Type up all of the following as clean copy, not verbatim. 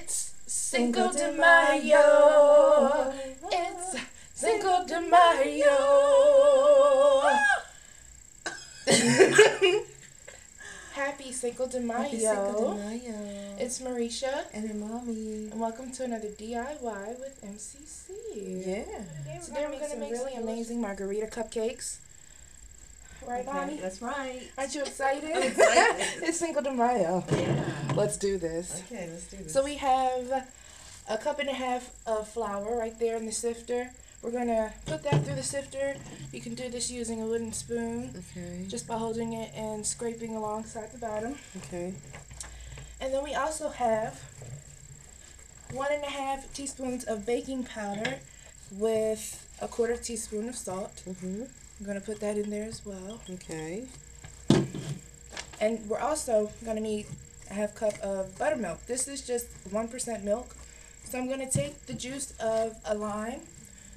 It's Cinco de Mayo. It's Cinco de Mayo. Happy Cinco de Mayo. Happy Cinco de Mayo. It's Marisha. And her mommy. And welcome to another DIY with MCC. Yeah. Today we're going to make really amazing Margarita cupcakes. Right, Mommy? That's right. Aren't you excited? I'm excited. It's Cinco de Mayo. Yeah. Let's do this. Okay, let's do this. So we have a cup and a half of flour right there in the sifter. We're going to put that through the sifter. You can do this using a wooden spoon. Okay. Just by holding it and scraping alongside the bottom. Okay. And then we also have 1.5 teaspoons of baking powder with a 1/4 teaspoon of salt. I'm going to put that in there as well. Okay. And we're also going to need a 1/2 cup of buttermilk. This is just 1% milk. So I'm going to take the juice of a lime,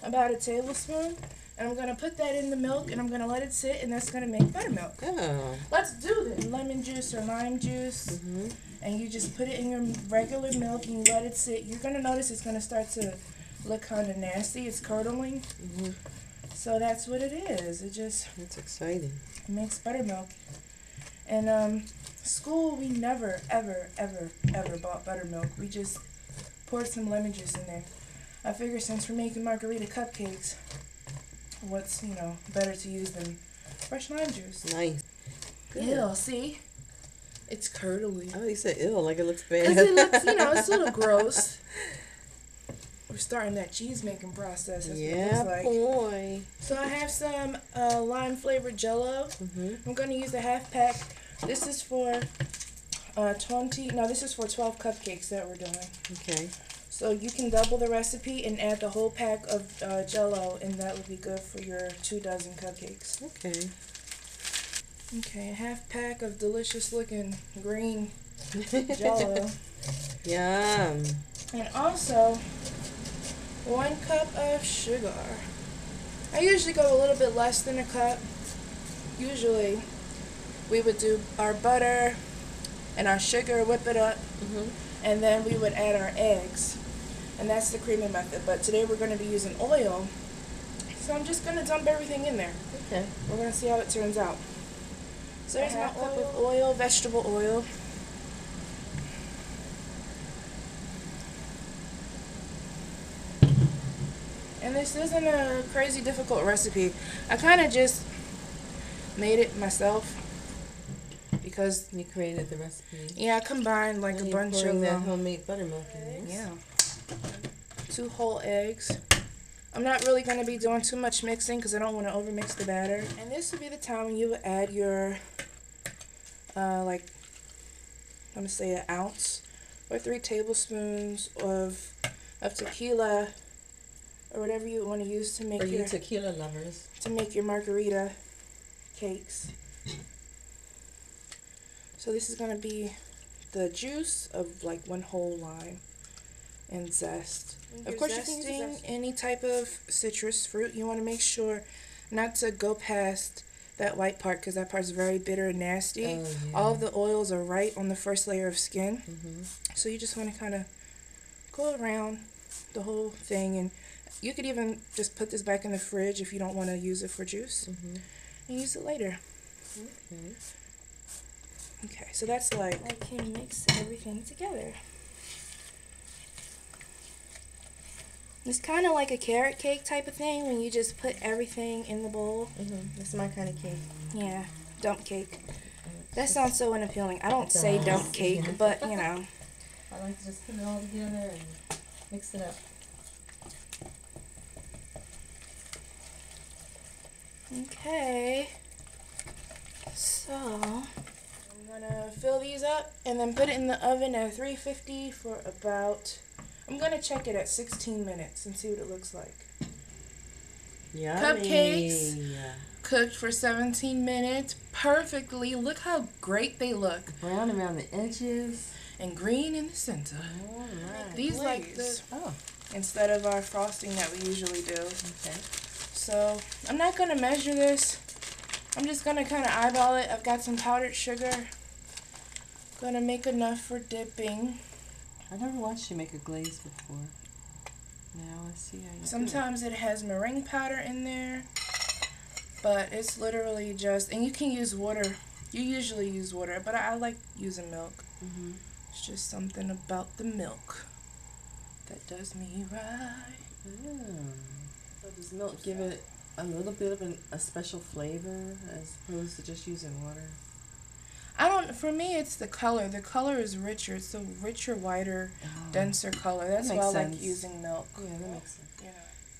about a tablespoon, and I'm going to put that in the milk and I'm going to let it sit, and that's going to make buttermilk. Oh. Let's do this. Lemon juice or lime juice. And you just put it in your regular milk and you let it sit. You're going to notice it's going to start to look kind of nasty. It's curdling. So that's what it is. That's exciting. Makes buttermilk. And school, we never, ever, ever, ever bought buttermilk. We just poured some lemon juice in there. I figure since we're making Margarita cupcakes, what's, better to use than fresh lime juice. Nice. Good. Ew, see? It's curdling. Oh, you said ill, like it looks bad. Because it looks, it's a little gross. We're starting that cheese making process. That's what it looks like. Boy. So I have some lime flavored Jello. I'm going to use a 1/2 pack. This is for 12 cupcakes that we're doing. Okay. So you can double the recipe and add the whole pack of Jello, and that would be good for your 2 dozen cupcakes. Okay. Okay, a 1/2 pack of delicious looking green Jello. Yum. And also 1 cup of sugar. I usually go a little bit less than a cup. Usually we would do our butter and our sugar, whip it up, and then we would add our eggs. And that's the creaming method. But today we're going to be using oil. So I'm just going to dump everything in there. Okay. We're going to see how it turns out. So there's my cup of oil, vegetable oil. And this isn't a crazy difficult recipe. I kind of just made it myself because you created the recipe. Yeah, I combined like a bunch of that homemade buttermilk in there. Yeah. 2 whole eggs. I'm not really going to be doing too much mixing because I don't want to overmix the batter. And this would be the time when you would add your I'm going to say 1 ounce or 3 tablespoons of tequila, or whatever you want to use to make your tequila lovers. To make your Margarita cakes. So this is going to be the juice of like 1 whole lime and zest. Of course, you can use any type of citrus fruit. You want to make sure not to go past that white part because that part's very bitter and nasty. Oh, yeah. All of the oils are right on the first layer of skin. So you just want to kind of go around the whole thing, and you could even just put this back in the fridge if you don't want to use it for juice, and use it later. Okay, so that's like I can mix everything together. It's kind of like a carrot cake type of thing when you just put everything in the bowl. That's my kind of cake. Yeah, dump cake. That sounds so unappealing. I don't say dump cake, but I like to just put it all together and mix it up. Okay, so I'm gonna fill these up and then put it in the oven at 350 for about, I'm gonna check it at 16 minutes and see what it looks like. Yummy. Cupcakes cooked for 17 minutes perfectly. Look how great they look. Brown around the edges and green in the center. Alright. These like this instead of our frosting that we usually do. Okay. So I'm not going to measure this. I'm just going to kind of eyeball it. I've got some powdered sugar. Going to make enough for dipping. I never watched you make a glaze before. Now I see how you Sometimes it has meringue powder in there, but it's literally just, and you can use water. You usually use water, but I like using milk. Mm-hmm. It's just something about the milk that does me right. So does milk give it a little bit of a special flavor as opposed to just using water? For me, it's the color. The color is richer. It's a richer, whiter, denser color. That's That why I makes like sense. using milk. Yeah, that makes sense. You know.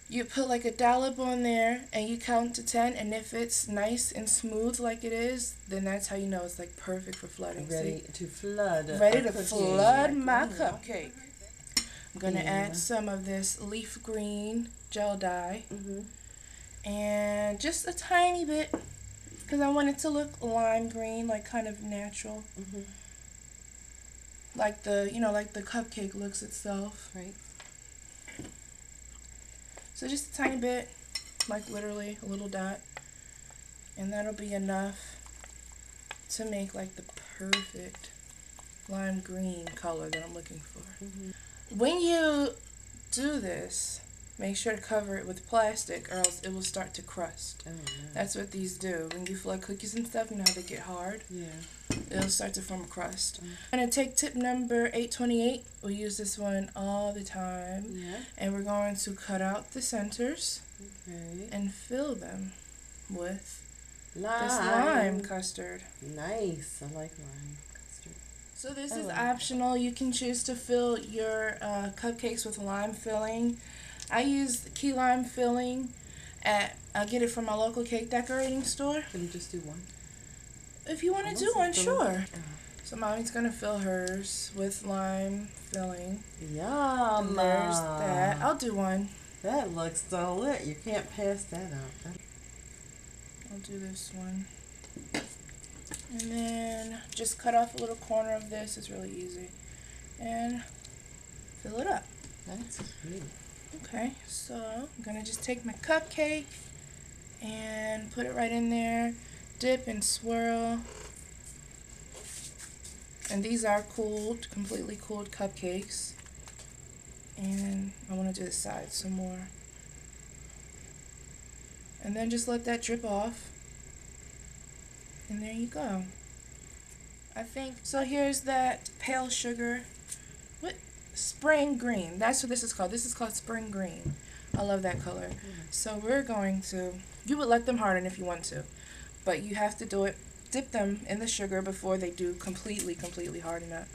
You put like a dollop on there and you count to 10, and if it's nice and smooth like it is, then that's how you know it's like perfect for flooding. Ready to flood. Ready to flood my cupcake. I'm going to add some of this leaf green gel dye. And just a tiny bit, because I want it to look lime green, like kind of natural. Like the, like the cupcake looks itself. Right. So just a tiny bit, like literally a little dot. And that'll be enough to make like the perfect lime green color that I'm looking for. When you do this, make sure to cover it with plastic or else it will start to crust. Oh, no. That's what these do. When you flood cookies and stuff, you know how they get hard? Yeah. It'll start to form a crust. I'm going to take tip number 828. We use this one all the time. Yeah. And we're going to cut out the centers and fill them with this lime custard. Nice. I like lime custard. So this is optional. You can choose to fill your cupcakes with lime filling. I use key lime filling I get it from my local cake decorating store. Can you just do one? If you want to do one, sure. So Mommy's going to fill hers with lime filling. Yum. And there's that. I'll do one. That looks delit. You can't pass that up. I'll do this one. And then just cut off a little corner of this. It's really easy. And fill it up. That's cute. Okay, so I'm going to just take my cupcake and put it right in there. Dip and swirl. And these are cooled, completely cooled cupcakes. And I want to do the sides some more. And then just let that drip off. And there you go. I think, so here's that pale sugar. What? Spring green. That's what this is called. This is called spring green. I love that color. So we're going to, you would let them harden if you want to. But you have to do it, dip them in the sugar before they do completely harden up.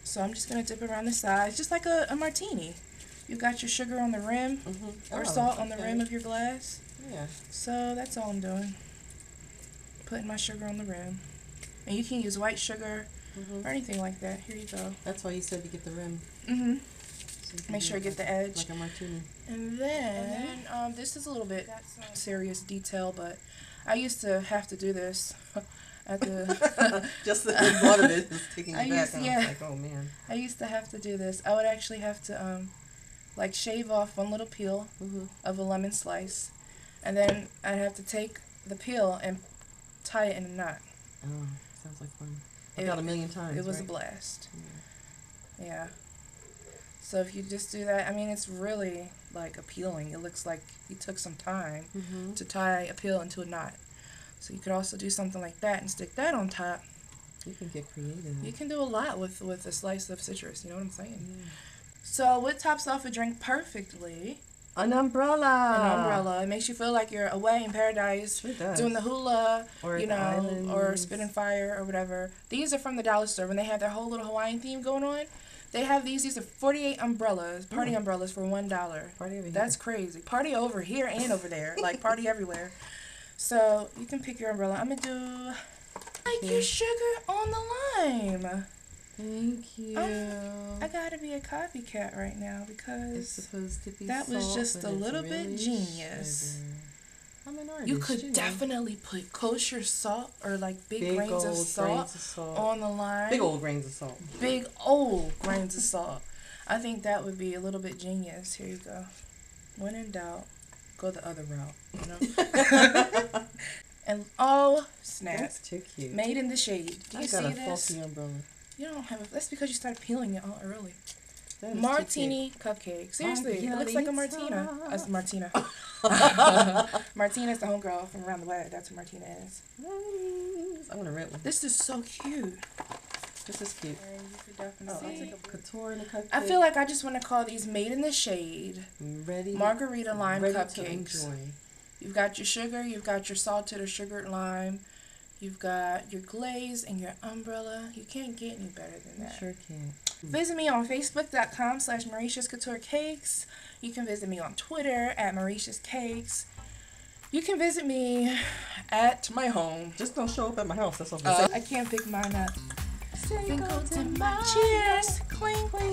So I'm just going to dip around the sides, just like a martini. You've got your sugar on the rim, or salt on the rim of your glass. Yeah. So that's all I'm doing. Putting my sugar on the rim. And you can use white sugar or anything like that. Here you go. That's why you said you get the rim. So Make sure you get the edge. Like a martini. And then this is a little bit serious detail, but I used to have to do this at the just the thought of it is taking you back. Yeah. I was like, oh man. I used to have to do this. I would actually have to like shave off one little peel of a lemon slice, and then I'd have to take the peel and tie it in a knot. Oh, sounds like fun. I've got a million times. It was a blast. Yeah. So if you just do that, I mean, it's really like appealing. It looks like you took some time to tie a peel into a knot. So you could also do something like that and stick that on top. You can get creative. You can do a lot with a slice of citrus. You know what I'm saying? So what tops off a drink perfectly? An umbrella. An umbrella. It makes you feel like you're away in paradise, doing the hula, or or spitting fire or whatever. These are from the dollar store when they have their whole little Hawaiian theme going on. They have these are 48 umbrellas, party umbrellas for $1. Party over here. That's crazy. Party over here and over there. Like party everywhere. So you can pick your umbrella. I'm going to do like your sugar on the lime. Thank you. I got to be a copycat right now because it's supposed to be that salt, was just a little really bit genius. Sugar. I'm an artist. You could definitely put kosher salt or like big grains of salt on the lime. Big old grains of salt. Big old grains of salt. I think that would be a little bit genius. Here you go. When in doubt, go the other route. You know. And oh snap! That's too cute. Made in the shade. Do you see this? I got a faulty umbrella. You don't have a, that's because you started peeling it all early. That is Martini cupcake. Seriously, it looks like a Martina. That's Martina. Martina's the homegirl from around the way. That's what Martina is. Nice. I want a red one. This is so cute. This is cute. And you could definitely Oh, I'll see. take a couture in a cupcake. I feel like I just want to call these Made in the Shade ready, Margarita lime ready cupcakes. to enjoy. You've got your sugar, you've got your salted or sugared lime, you've got your glaze and your umbrella. You can't get any better than that. Sure can. Visit me on Facebook.com/Marisha's Couture Cakes. You can visit me on Twitter at Marisha's Cakes. You can visit me at my home. Just don't show up at my house. That's all I'm saying. I can't pick mine up. Cinco Cinco to my cheers. Cling, cling.